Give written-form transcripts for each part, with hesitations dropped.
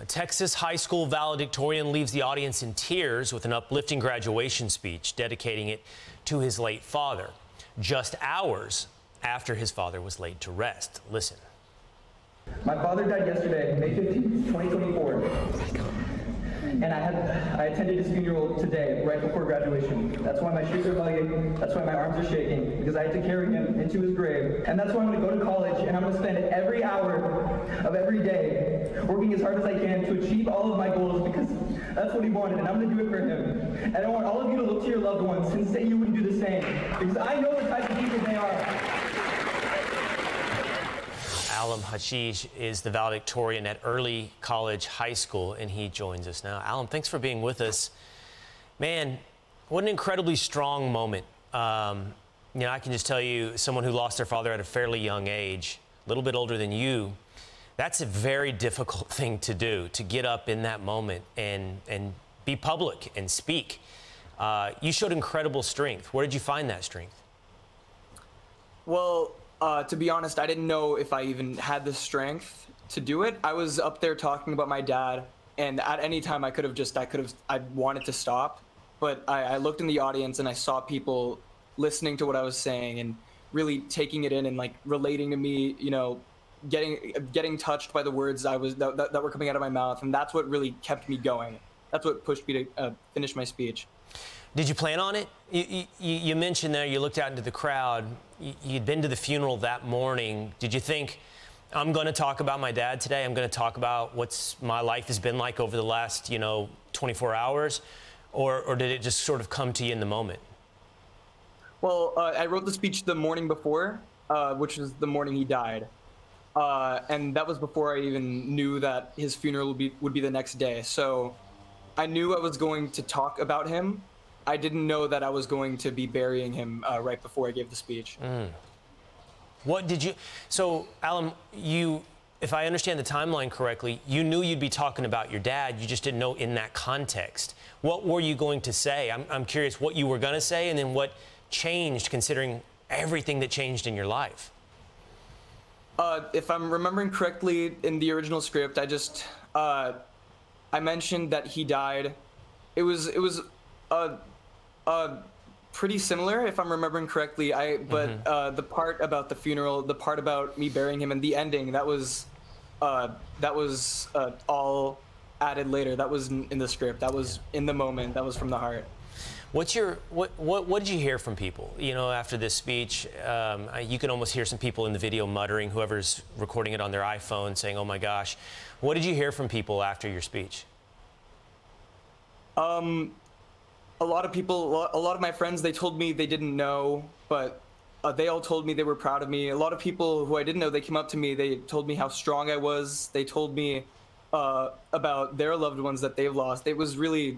A Texas high school valedictorian leaves the audience in tears with an uplifting graduation speech dedicating it to his late father, just hours after his father was laid to rest. Listen. My father died yesterday, May 15th, 2024. And I attended his funeral today, right before graduation. That's why my shoes are muggy, that's why my arms are shaking, because I had to carry him into his grave. And that's why I'm gonna go to college, and I'm gonna spend every hour of every day working as hard as I can to achieve all of my goals, because that's what he wanted, and I'm gonna do it for him. And I want all of you to look to your loved ones and say you would do the same, because I know the type of people they are. Alem Hadzic is the valedictorian at Early College High School, and he joins us now. Alem, thanks for being with us. Man, what an incredibly strong moment. You know, I can just tell you, someone who lost their father at a fairly young age, a little bit older than you, that's a very difficult thing to do, to get up in that moment and be public and speak. You showed incredible strength. Where did you find that strength? Well, to be honest, I didn't know if I even had the strength to do it. I was up there talking about my dad, and at any time I wanted to stop, but I looked in the audience and I saw people listening to what I was saying and really taking it in and like relating to me, you know, getting touched by the words that were coming out of my mouth, and that's what really kept me going. That's what pushed me to finish my speech. Did you plan on it? You mentioned there you looked out into the crowd. You'd been to the funeral that morning. Did you think, I'm going to talk about my dad today? I'm going to talk about what's my life has been like over the last, 24 hours? Or did it just sort of come to you in the moment? Well, I wrote the speech the morning before, which was the morning he died. And that was before I even knew that his funeral would be the next day. So I knew I was going to talk about him. I didn't know that I was going to be burying him right before I gave the speech. What did you... So, Alem, if I understand the timeline correctly, you knew you'd be talking about your dad. You just didn't know in that context. What were you going to say? I'm curious what you were going to say and then what changed, considering everything that changed in your life. If I'm remembering correctly, in the original script, I mentioned that he died. It was pretty similar, if I'm remembering correctly. The part about the funeral, the part about me burying him, and the ending, that was all added later. That was in the script. That was in the moment. That was from the heart. What did you hear from people? You know, after this speech, you can almost hear some people in the video muttering, whoever's recording it on their iPhone, saying, "Oh my gosh." What did you hear from people after your speech? A lot of people, a lot of my friends, they told me they didn't know, but they all told me they were proud of me. A lot of people who I didn't know, they came up to me, they told me how strong I was. They told me about their loved ones that they've lost. It was really,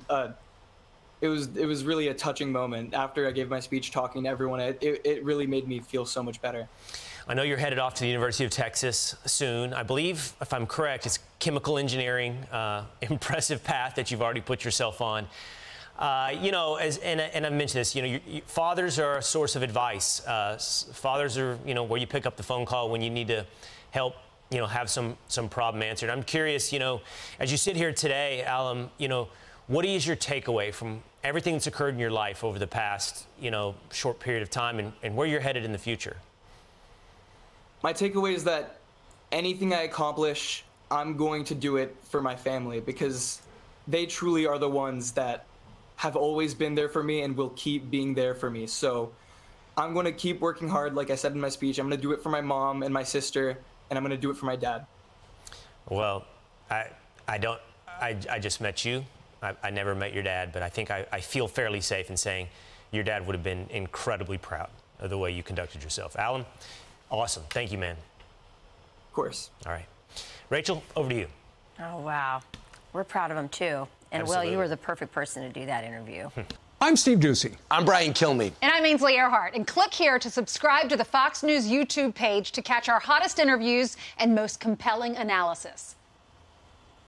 it was really a touching moment. After I gave my speech talking to everyone, it really made me feel so much better. I know you're headed off to the University of Texas soon. I believe, if I'm correct, it's chemical engineering, impressive path that you've already put yourself on. You know, and I've mentioned this, you know, fathers are a source of advice. Fathers are, you know, where you pick up the phone call when you need to help, you know, have some problem answered. I'm curious, you know, as you sit here today, Alem, you know, what is your takeaway from everything that's occurred in your life over the past, you know, short period of time and where you're headed in the future? My takeaway is that anything I accomplish, I'm going to do it for my family, because they truly are the ones that have always been there for me and will keep being there for me. So I'm going to keep working hard, like I said in my speech. I'm going to do it for my mom and my sister, and I'm going to do it for my dad. Well, I just met you. I never met your dad, but I think I feel fairly safe in saying your dad would have been incredibly proud of the way you conducted yourself. Alem, awesome. Thank you, man. Of course. All right. Rachel, over to you. Oh, wow. We're proud of him, too. And, Absolutely. Will, you were the perfect person to do that interview. I'm Steve Ducey. I'm Brian Kilmeade. And I'm Ainsley Earhart. And click here to subscribe to the Fox News YouTube page to catch our hottest interviews and most compelling analysis.